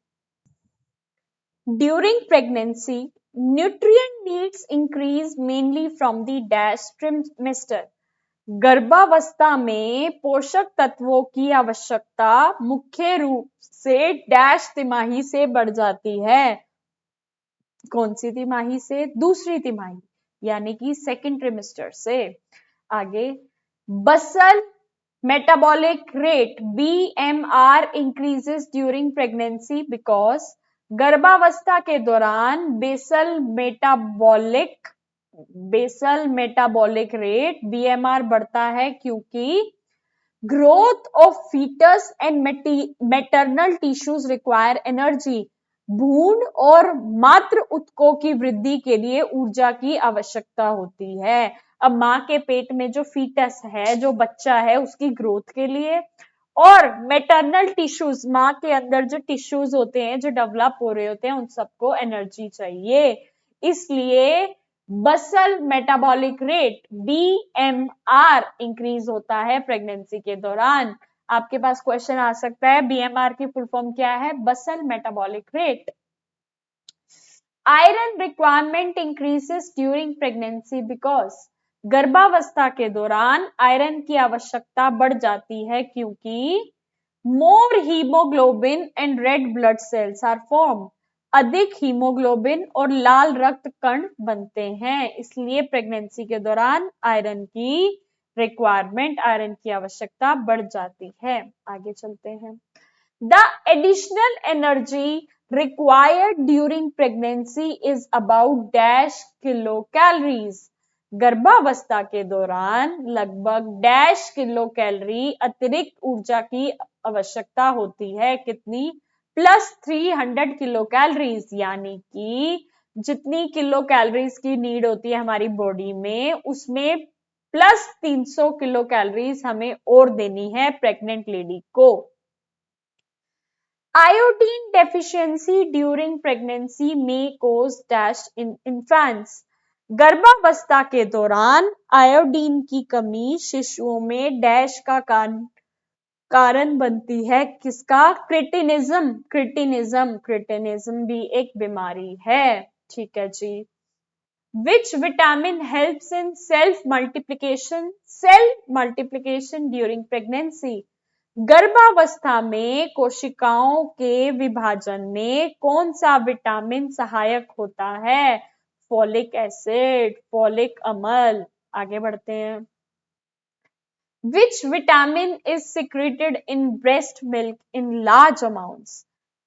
During pregnancy, nutrient needs increase mainly from the dash trimester. गर्भावस्था में पोषक तत्वों की आवश्यकता मुख्य रूप से डैश तिमाही से बढ़ जाती है। कौन सी तिमाही से? दूसरी तिमाही, यानी कि सेकेंड ट्रिमेस्टर से। आगे, basal metabolic rate BMR increases during pregnancy because गर्भावस्था के दौरान बेसल मेटाबॉलिक रेट BMR बढ़ता है क्योंकि growth of fetus and maternal tissues require energy. भ्रूण और मातृ ऊतकों की वृद्धि के लिए ऊर्जा की आवश्यकता होती है। अब माँ के पेट में जो फीटस है, जो बच्चा है, उसकी ग्रोथ के लिए और मैटरनल टिश्यूज, माँ के अंदर जो टिश्यूज होते हैं जो डेवलप हो रहे होते हैं, उन सबको एनर्जी चाहिए। इसलिए बसल मेटाबॉलिक रेट BMR इंक्रीज होता है प्रेगनेंसी के दौरान। आपके पास क्वेश्चन आ सकता है BMR की फुल फॉर्म क्या है? Basal metabolic rate. Iron requirement increases during pregnancy because गर्भावस्था के दौरान आयरन की आवश्यकता बढ़ जाती है क्योंकि more haemoglobin and red blood cells are form. अधिक हीमोग्लोबिन और लाल रक्त कण बनते हैं, इसलिए प्रेगनेंसी के दौरान आयरन की आवश्यकता बढ़ जाती है। आगे चलते हैं। The additional energy required during pregnancy is about dash kilo calories. गर्भावस्था के दौरान लगभग डैश किलो कैलोरी अतिरिक्त ऊर्जा की आवश्यकता होती है। कितनी? +300 किलो कैलोरीज, यानी कि जितनी किलो कैलोरीज की नीड होती है हमारी बॉडी में, उसमें +300 किलो कैलोरीज हमें और देनी है प्रेग्नेंट लेडी को। आयोडीन डेफिशिएंसी ड्यूरिंग प्रेगनेंसी में कॉज डैश इन इन्फेंट्स। गर्भावस्था के दौरान आयोडीन की कमी शिशुओं में डैश का कारण बनती है। किसका? क्रिटिनिज्म भी एक बीमारी है। ठीक है जी। Which vitamin helps in self multiplication during pregnancy? गर्भावस्था में कोशिकाओं के विभाजन में कौन सा विटामिन सहायक होता है? फोलिक एसिड, फोलिक अम्ल। आगे बढ़ते हैं। Which vitamin is secreted in breast milk in large amounts?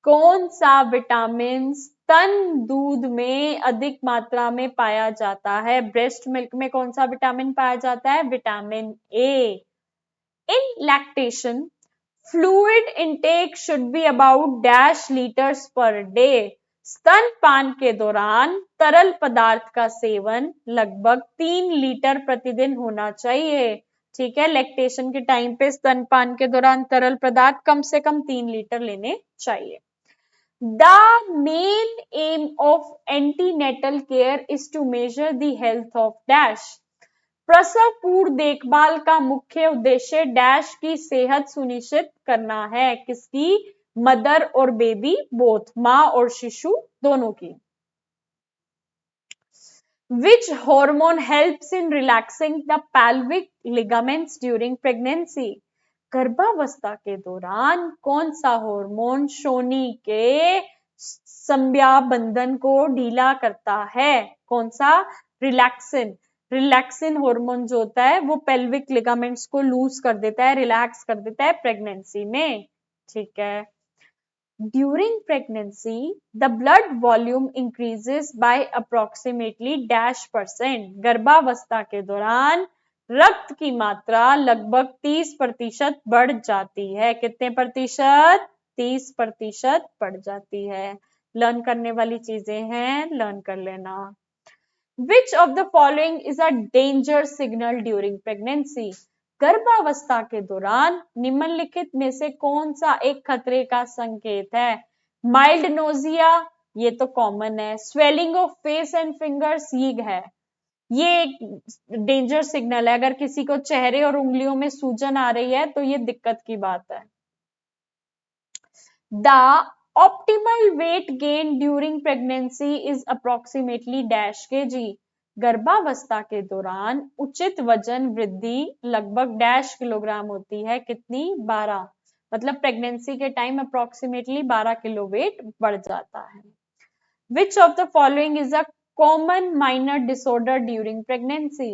कौन सा विटामिन स्तन दूध में अधिक मात्रा में पाया जाता है? ब्रेस्ट मिल्क में कौन सा विटामिन पाया जाता है? Vitamin A. In lactation fluid intake should be about dash litres per day. स्तनपान के दौरान तरल पदार्थ का सेवन लगभग 3 लीटर प्रतिदिन होना चाहिए। ठीक है, लैक्टेशन के टाइम पे स्तनपान के दौरान तरल पदार्थ कम से कम 3 लीटर लेने चाहिए। The main aim of antenatal care is to measure the health of dash. प्रसव पूर्व देखभाल का मुख्य उद्देश्य डैश की सेहत सुनिश्चित करना है। किसकी? मदर और बेबी बोथ, मां और शिशु दोनों की। Which hormone helps in relaxing the pelvic ligaments during pregnancy? गर्भावस्था के दौरान कौन सा हार्मोन शोनी के संज्ञा बंधन को ढीला करता है? कौन सा? रिलैक्सिन। रिलैक्सिन हार्मोन जो होता है वो पेल्विक लिगामेंट्स को लूज कर देता है, रिलैक्स कर देता है प्रेगनेंसी में। ठीक है। During pregnancy, the blood volume increases by approximately -% गर्भावस्था के दौरान रक्त की मात्रा लगभग 30% बढ़ जाती है। कितने प्रतिशत? 30% बढ़ जाती है। लर्न करने वाली चीजें हैं, लर्न कर लेना। Which of the following is a danger signal during pregnancy? गर्भावस्था के दौरान निम्नलिखित में से कौन सा एक खतरे का संकेत है? माइल्ड नोजिया, ये तो कॉमन है। Swelling of face and fingers, ये है, ये एक डेंजर सिग्नल है। अगर किसी को चेहरे और उंगलियों में सूजन आ रही है तो ये दिक्कत की बात है। The optimal weight gain during pregnancy is approximately -kg. गर्भावस्था के दौरान उचित वजन वृद्धि लगभग -किलोग्राम होती है। कितनी? 12। मतलब प्रेगनेंसी के टाइम अप्रोक्सीमेटली 12 किलो वेट बढ़ जाता है। Which of the following is a common minor disorder during pregnancy?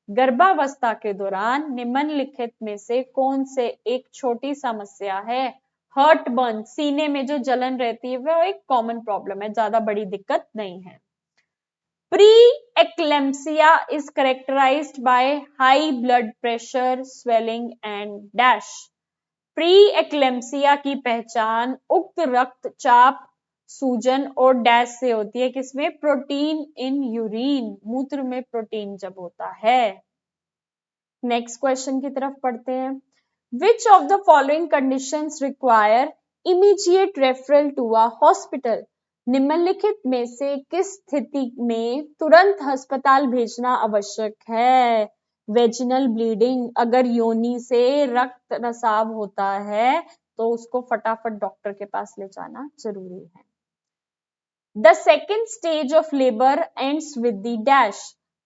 गर्भावस्था के दौरान निम्नलिखित में से कौन से एक छोटी समस्या है? हर्ट बर्न, सीने में जो जलन रहती है वो एक कॉमन प्रॉब्लम है, ज्यादा बड़ी दिक्कत नहीं है। Pre-eclampsia is characterized by high blood pressure, swelling and dash. Pre-eclampsia की पहचान उक्त रक्तचाप, सूजन और डैश से होती है। किसमें? प्रोटीन इन यूरिन, मूत्र में प्रोटीन जब होता है। नेक्स्ट क्वेश्चन की तरफ पढ़ते हैं। Which of the following conditions require immediate referral to a hospital? निम्नलिखित में से किस स्थिति में तुरंत अस्पताल भेजना आवश्यक है? वेजिनल ब्लीडिंग, अगर योनि से रक्त रसाव होता है तो उसको फटाफट डॉक्टर के पास ले जाना जरूरी है। The second stage of labor ends with the dash.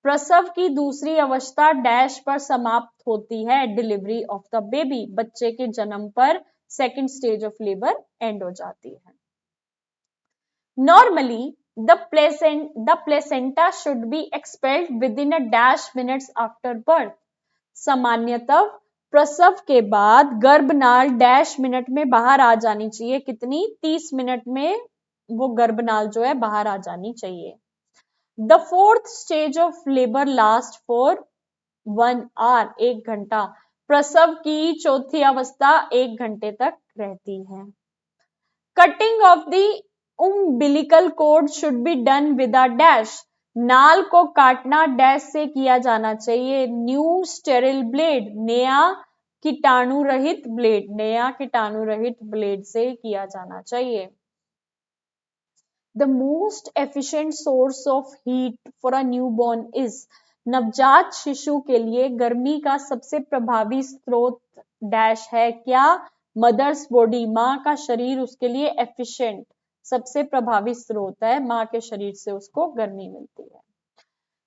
प्रसव की दूसरी अवस्था डैश पर समाप्त होती है। डिलीवरी ऑफ द बेबी, बच्चे के जन्म पर second stage of labour and हो जाती है। Normally the placenta should be expelled with in a dash minutes after birth. सामान्यतः प्रसव के बाद गर्भनाल डैश मिनट में बाहर आ जानी चाहिए। कितनी? 30 मिनट में वो गर्भनाल जो है बाहर आ जानी चाहिए। The fourth stage of labor lasts for 1 hour, 1 घंटा। प्रसव की चौथी अवस्था 1 घंटे तक रहती है। Cutting of the umbilical cord should be done with a dash. नाल को काटना डैश से किया जाना चाहिए। न्यू स्टेरिल ब्लेड, नया कीटाणु रहित ब्लेड, नया कीटाणु रहित ब्लेड से किया जाना चाहिए। The most efficient source of heat for a newborn is, नवजात शिशु के लिए गर्मी का सबसे प्रभावी स्रोत डैश है। क्या? मदर्स बॉडी, मां का शरीर उसके लिए एफिशिएंट, सबसे प्रभावी स्रोत है। मां के शरीर से उसको गर्मी मिलती है।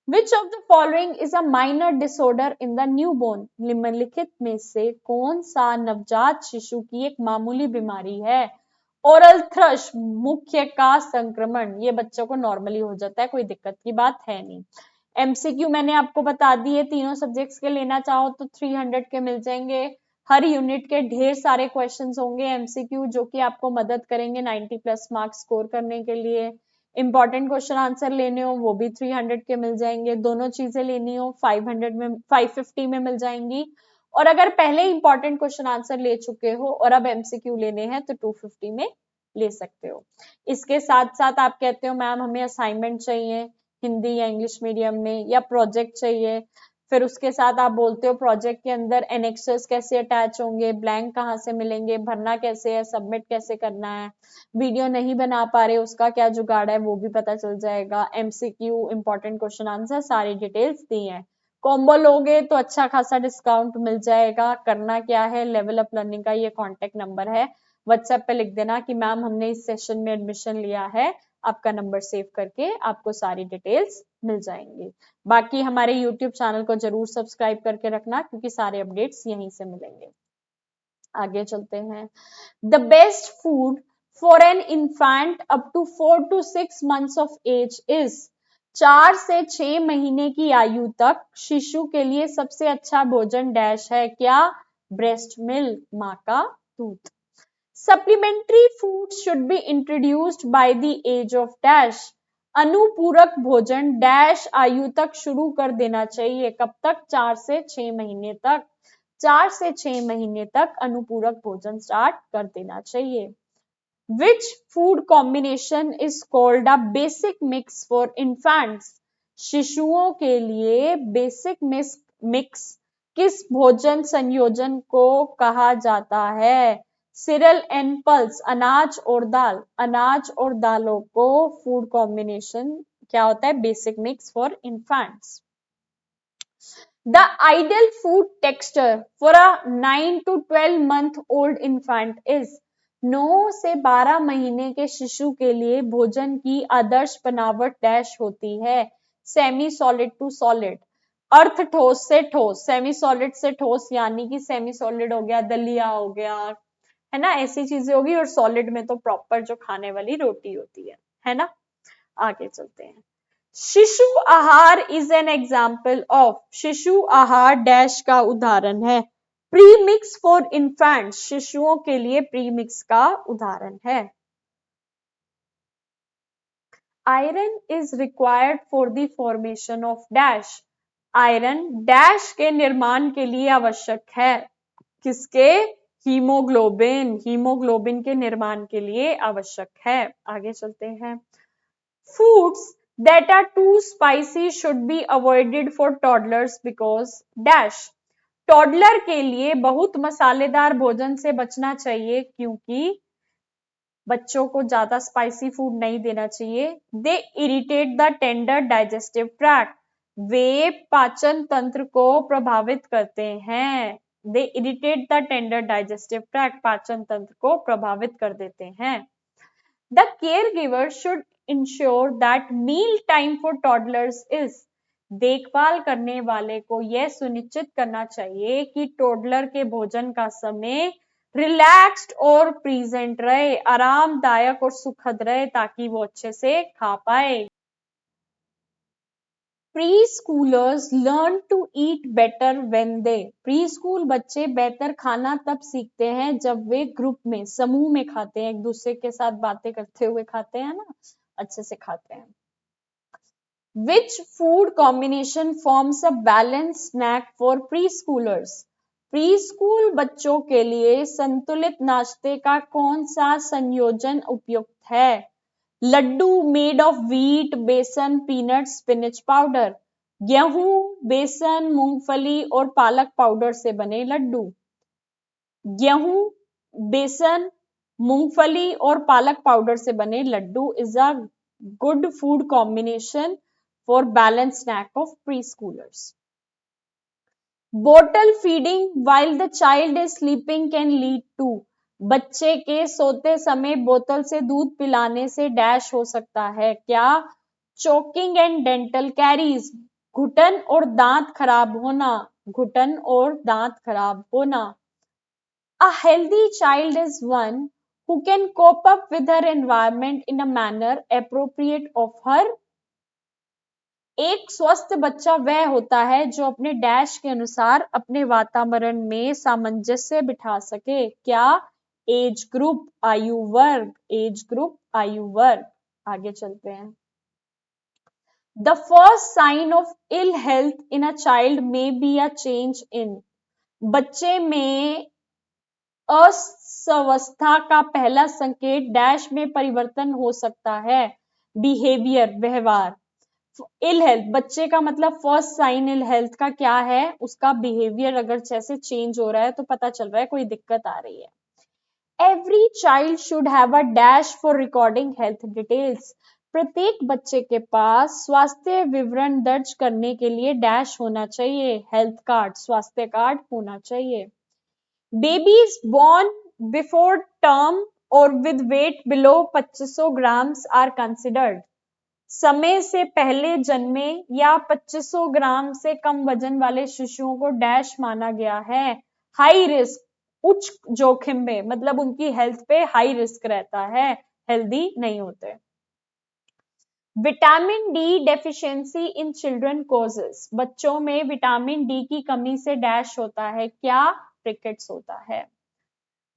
Which of the following is a minor disorder in the newborn? निम्नलिखित में से कौन सा नवजात शिशु की एक मामूली बीमारी है? ओरल थ्रश, मुख्य का संक्रमण, ये बच्चों को नॉर्मली हो जाता है, कोई दिक्कत की बात है नहीं। एमसीक्यू मैंने आपको बता दिए, तीनों सब्जेक्ट्स के लेना चाहो तो 300 के मिल जाएंगे। हर यूनिट के ढेर सारे क्वेश्चंस होंगे एमसीक्यू जो कि आपको मदद करेंगे 90+ मार्क्स स्कोर करने के लिए। इंपॉर्टेंट क्वेश्चन आंसर लेने हो वो भी 300 के मिल जाएंगे। दोनों चीजें लेनी हो 500 में 550 में मिल जाएंगी। और अगर पहले इंपॉर्टेंट क्वेश्चन आंसर ले चुके हो और अब एमसीक्यू लेने हैं तो 250 में ले सकते हो। इसके साथ साथ आप कहते हो मैम हमें असाइनमेंट चाहिए हिंदी या इंग्लिश मीडियम में, या प्रोजेक्ट चाहिए, फिर उसके साथ आप बोलते हो प्रोजेक्ट के अंदर एनेक्सर्स कैसे अटैच होंगे, ब्लैंक कहाँ से मिलेंगे, भरना कैसे है, सबमिट कैसे करना है, वीडियो नहीं बना पा रहे उसका क्या जुगाड़ है वो भी पता चल जाएगा, एमसीक्यू इंपॉर्टेंट क्वेश्चन आंसर सारी डिटेल्स दी हैं। कॉम्बो लोगे तो अच्छा खासा डिस्काउंट मिल जाएगा। करना क्या है, लेवल अप लर्निंग का ये कॉन्टेक्ट नंबर है, व्हाट्सएप पे लिख देना कि मैम हमने इस सेशन में एडमिशन लिया है, आपका नंबर सेव करके आपको सारी डिटेल्स मिल जाएंगी। बाकी हमारे यूट्यूब चैनल को जरूर सब्सक्राइब करके रखना क्योंकि सारे अपडेट्स यहीं से मिलेंगे। आगे चलते हैं। The best food for an infant up to 4 to 6 months of age is, 4 से 6 महीने की आयु तक शिशु के लिए सबसे अच्छा भोजन डैश है, क्या, ब्रेस्ट मिल्क, माँ का दूध। Supplementary food should be introduced by the age of dash, अनुपूरक भोजन डैश आयु तक शुरू कर देना चाहिए, कब तक, 4 से 6 महीने तक, 4 से 6 महीने तक अनुपूरक भोजन स्टार्ट कर देना चाहिए। Which food combination is called a basic mix for infants? शिशुओं के लिए बेसिक मिक्स किस भोजन संयोजन को कहा जाता है? सिरल एंड पल्स, अनाज और दाल, अनाज और दालों को फूड कॉम्बिनेशन क्या होता है, basic mix for infants. The ideal food texture for a 9 to 12 month old infant is, 9 से 12 महीने के शिशु के लिए भोजन की आदर्श बनावट डैश होती है, सेमी सॉलिड टू सॉलिड, अर्थ ठोस से ठोस, सेमी सॉलिड से ठोस यानी कि सेमी सॉलिड हो गया, दलिया हो गया, है ना, ऐसी चीजें होगी, और सॉलिड में तो प्रॉपर जो खाने वाली रोटी होती है ना। आगे चलते हैं। शिशु आहार इज एन एग्जाम्पल ऑफ, शिशु आहार डैश का उदाहरण है, प्री मिक्स फॉर इन्फेंट, शिशुओं के लिए प्री मिक्स का उदाहरण है। Iron is required for the formation of dash, iron dash के निर्माण के लिए आवश्यक है, किसके, हीमोग्लोबिन, हीमोग्लोबिन के निर्माण के लिए आवश्यक है। आगे चलते हैं। Foods that are too spicy should be avoided for toddlers because dash, toddler के लिए बहुत मसालेदार भोजन से बचना चाहिए क्योंकि बच्चों को ज्यादा स्पाइसी फूड नहीं देना चाहिए। They irritate the tender digestive tract, वे पाचन तंत्र को प्रभावित करते हैं। They irritate the tender digestive tract, पाचन तंत्र को प्रभावित कर देते हैं। The caregiver should ensure that meal time for toddlers is, देखभाल करने वाले को यह सुनिश्चित करना चाहिए कि टोडलर के भोजन का समय रिलैक्स्ड और प्रेजेंट रहे, आरामदायक और सुखद रहे ताकि वो अच्छे से खा पाए। Preschoolers learn to eat better when they, preschool बच्चे बेहतर खाना तब सीखते हैं जब वे ग्रुप में, समूह में खाते हैं, एक दूसरे के साथ बातें करते हुए खाते हैं ना, अच्छे से खाते हैं। Which food combination forms a balance snack for preschoolers, preschool बच्चों के लिए संतुलित नाश्ते का कौन सा संयोजन उपयुक्त है? लड्डू मेड ऑफ व्हीट, बेसन, पीनट, स्पिनच पाउडर, गेहूं, बेसन, मूंगफली और पालक पाउडर से बने लड्डू, गेहूं, बेसन, मूंगफली और पालक पाउडर से बने laddu is a good food combination for balance snack of preschoolers. Bottle feeding while the child is sleeping can lead to, बच्चे के सोते समय बोतल से दूध पिलाने से डैश हो सकता है, क्या, चोकिंग एंड डेंटल कैरीज, घुटन और दांत खराब होना, घुटन और दांत खराब होना। A healthy child is one who can cope up with her environment in a manner appropriate of her, एक स्वस्थ बच्चा वह होता है जो अपने डैश के अनुसार अपने वातावरण में सामंजस्य बिठा सके, क्या, एज ग्रुप, आयु वर्ग, एज ग्रुप, आयु वर्ग। आगे चलते हैं। The first sign of ill health in a child may be a change in, बच्चे में अस्वस्थता का पहला संकेत डैश में परिवर्तन हो सकता है, बिहेवियर, व्यवहार। इल हेल्थ, बच्चे का मतलब फर्स्ट साइन इल हेल्थ का क्या है, उसका बिहेवियर अगर जैसे चेंज हो रहा है तो पता चल रहा है कोई दिक्कत आ रही है। Every child should have a dash for recording health details. प्रत्येक बच्चे के पास स्वास्थ्य विवरण दर्ज करने के लिए डैश होना चाहिए, हेल्थ कार्ड, स्वास्थ्य कार्ड होना चाहिए। Babies born before term or with weight below 2500 grams are considered. समय से पहले जन्मे या 2500 ग्राम से कम वजन वाले शिशुओं को डैश माना गया है, हाई रिस्क, उच्च जोखिम में, मतलब उनकी हेल्थ पे हाई रिस्क रहता है, हेल्दी नहीं होते। Vitamin D deficiency in children causes, बच्चों में विटामिन डी की कमी से डैश होता है, क्या, रिकेट्स होता है।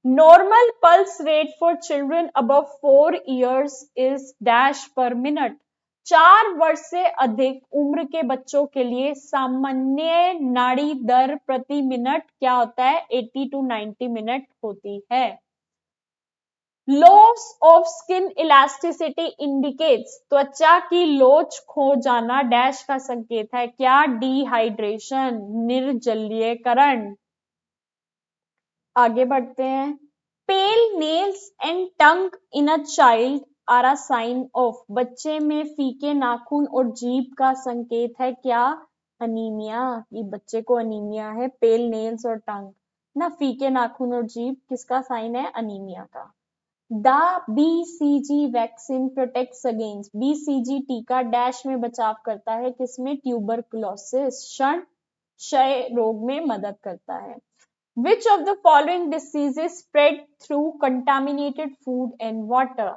Normal pulse rate for children above 4 years is dash पर मिनट, 4 वर्ष से अधिक उम्र के बच्चों के लिए सामान्य नाड़ी दर प्रति मिनट क्या होता है, 80 to 90 मिनट होती है। Loss of skin elasticity indicates, त्वचा की लोच खो जाना डैश का संकेत है, क्या, डिहाइड्रेशन, निर्जलीकरण। आगे बढ़ते हैं। Pale nails and tongue in a child are a sign of, बच्चे में फीके नाखून और जीभ का संकेत है, क्या, अनीमिया, ये बच्चे को अनीमिया है। पेल नेल्स और टंग ना, फीके नाखून और जीभ किसका साइन है, अनीमिया का। The BCG vaccine protects against, BCG टीका डैश में बचाव करता है, किसमें, ट्यूबरकुलोसिस, क्षय रोग में मदद करता है। Which of the following diseases spread through contaminated food and water?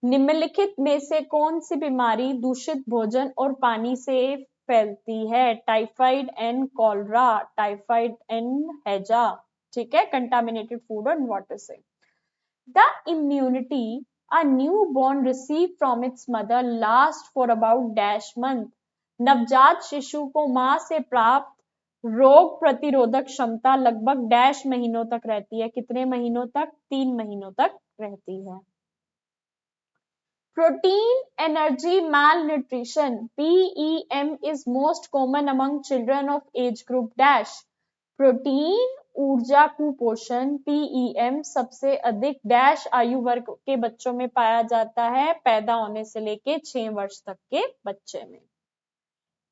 निम्नलिखित में से कौन सी बीमारी दूषित भोजन और पानी से फैलती है, typhoid and cholera, typhoid and हैजा, ठीक है, कंटामिनेटेड फूड एंड वाटर से। The immunity a newborn receive from its mother lasts for about dash month. नवजात शिशु को मां से प्राप्त रोग प्रतिरोधक क्षमता लगभग डैश महीनों तक रहती है, कितने महीनों तक, 3 महीनों तक रहती है। Protein energy malnutrition, PEM is most common among children of age group dash. Protein ऊर्जा कुपोषण, PEM सबसे अधिक डैश आयु वर्ग के बच्चों में पाया जाता है, पैदा होने से लेके 6 वर्ष तक के बच्चे में।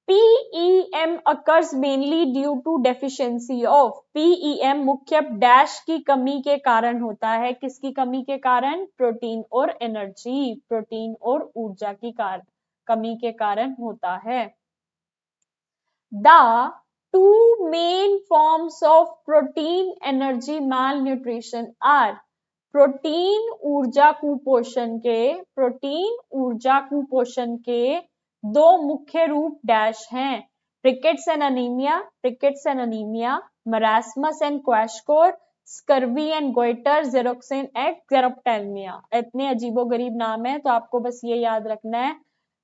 PEM occurs mainly due to deficiency of, PEM मुख्य डैश की कमी के कारण होता है, किसकी कमी के कारण, प्रोटीन और एनर्जी, प्रोटीन और ऊर्जा की कमी के कारण होता है। The two main forms of protein energy malnutrition are, protein ऊर्जा कुपोषण के दो मुख्य रूप डैश हैं, rickets and anaemia, marasmus and kwashiorkor, scurvy and goitre, जेरोक्सिन एंड जेरोप्टेल्मिया। इतने अजीबोगरीब नाम है, तो आपको बस ये याद रखना है।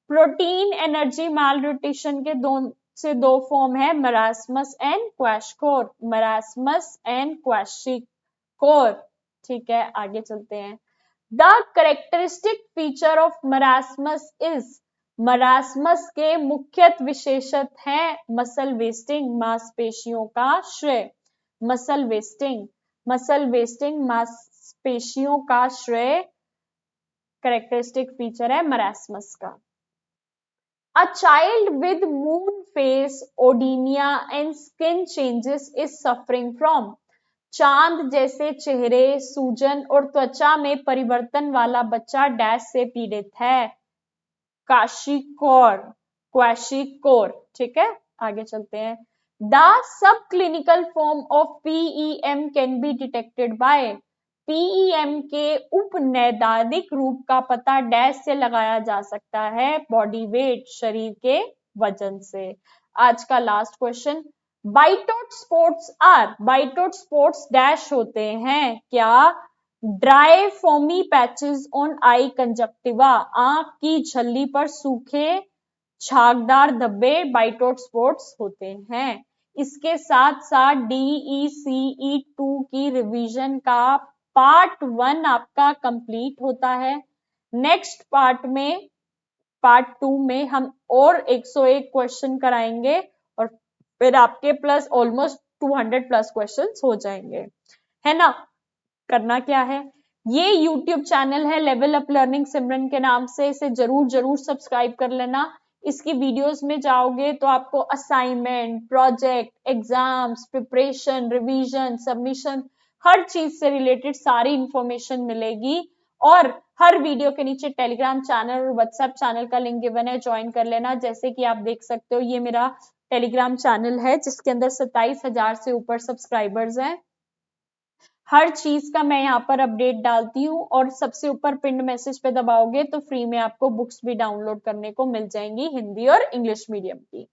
प्रोटीन एनर्जी मालन्यूट्रिशन के दो फॉर्म है, मरासमस एंड क्वैशकोर, ठीक है। आगे चलते हैं। The characteristic feature of marasmus is, marasmus के मुख्य विशेषत है मसल वेस्टिंग, मांसपेशियों का श्रेय, मसल वेस्टिंग मांसपेशियों का श्रेय करेक्टरिस्टिक फीचर है मरासमस का। A child with moon face, odynia and skin changes is suffering from, चांद जैसे चेहरे, सूजन और त्वचा में परिवर्तन वाला बच्चा डैश से पीड़ित है, क्वैशिकोर, ठीक है। आगे चलते हैं। The subclinical form of PEM can be detected by, PEM के उपनैदानिक रूप का पता डैश से लगाया जा सकता है, बॉडी वेट, शरीर के वजन से। आज का लास्ट क्वेश्चन, बाइटोट स्पॉट्स डैश होते हैं, क्या, dry foamy patches on I conjunctiva, आंख की झल्ली पर सूखे छागदार धब्बे बाइटोट स्पॉट्स होते हैं। इसके साथ साथ DECE2 की रिवीजन का पार्ट 1 आपका कंप्लीट होता है। नेक्स्ट पार्ट में पार्ट 2 में हम और 101 क्वेश्चन कराएंगे और फिर आपके प्लस ऑलमोस्ट 200 प्लस क्वेश्चंस हो जाएंगे, है ना। करना क्या है, ये YouTube चैनल है लेवल अप लर्निंग सिमरन के नाम से, इसे जरूर जरूर सब्सक्राइब कर लेना। इसकी वीडियोस में जाओगे तो आपको assignment, project, exams, preparation, revision, submission, हर चीज से रिलेटेड सारी इंफॉर्मेशन मिलेगी। और हर वीडियो के नीचे टेलीग्राम चैनल और व्हाट्सएप चैनल का लिंक गिवन है, ज्वाइन कर लेना। जैसे कि आप देख सकते हो ये मेरा टेलीग्राम चैनल है जिसके अंदर 27,000 से ऊपर सब्सक्राइबर्स हैं। हर चीज का मैं यहाँ पर अपडेट डालती हूँ और सबसे ऊपर पिंड मैसेज पे दबाओगे तो फ्री में आपको बुक्स भी डाउनलोड करने को मिल जाएंगी, हिंदी और इंग्लिश मीडियम की।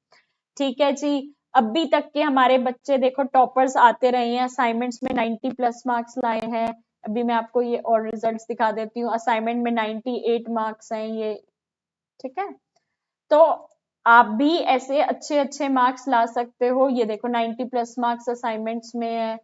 ठीक है जी। अभी तक के हमारे बच्चे देखो टॉपर्स आते रहे हैं, असाइनमेंट्स में 90 प्लस मार्क्स लाए हैं। अभी मैं आपको ये और रिजल्ट्स दिखा देती हूँ। असाइनमेंट में 98 मार्क्स हैं ये, ठीक है। तो आप भी ऐसे अच्छे अच्छे मार्क्स ला सकते हो। ये देखो 90 प्लस मार्क्स असाइनमेंट्स में है,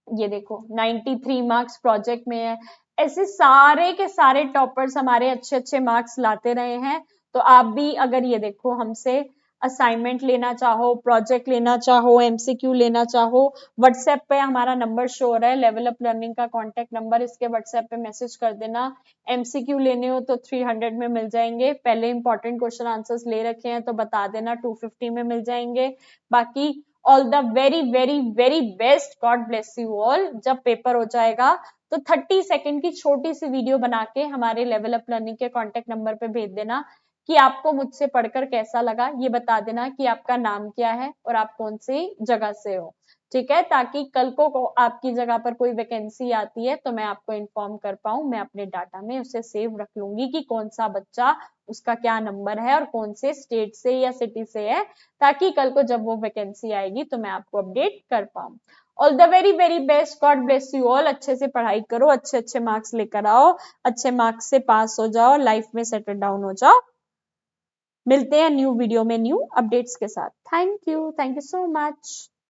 ये देखो 93 मार्क्स प्रोजेक्ट में है। ऐसे सारे के सारे टॉपर्स हमारे अच्छे अच्छे मार्क्स लाते रहे हैं। तो आप भी अगर ये देखो हमसे असाइनमेंट लेना चाहो, प्रोजेक्ट लेना चाहो, एमसीक्यू लेना चाहो, व्हाट्सएप पे हमारा नंबर शो हो रहा है, लेवल अप लर्निंग का कॉन्टेक्ट नंबर, इसके व्हाट्सएप पे मैसेज कर देना। एमसीक्यू लेने हो तो 300 में मिल जाएंगे। पहले इंपॉर्टेंट क्वेश्चन आंसर्स ले रखे हैं तो बता देना, 250 में मिल जाएंगे। बाकी all the very very very best, God bless you all. जब पेपर हो जाएगा तो 30 सेकंड की छोटी सी वीडियो बना के हमारे लेवल अप लर्निंग के कांटेक्ट नंबर पे भेज देना कि आपको मुझसे पढ़कर कैसा लगा। ये बता देना कि आपका नाम क्या है और आप कौन सी जगह से हो, ठीक है, ताकि कल को आपकी जगह पर कोई वैकेंसी आती है तो मैं आपको इन्फॉर्म कर पाऊं। मैं अपने डाटा में उसे सेव रख लूंगी कि कौन सा बच्चा, उसका क्या नंबर है और कौन से स्टेट से या सिटी से है, ताकि कल को जब वो वैकेंसी आएगी तो मैं आपको अपडेट कर पाऊं। All the very very best, God bless you all. अच्छे से पढ़ाई करो, अच्छे अच्छे मार्क्स लेकर आओ, अच्छे मार्क्स से पास हो जाओ, लाइफ में सेटल डाउन हो जाओ। मिलते हैं न्यू वीडियो में न्यू अपडेट्स के साथ। Thank you so much.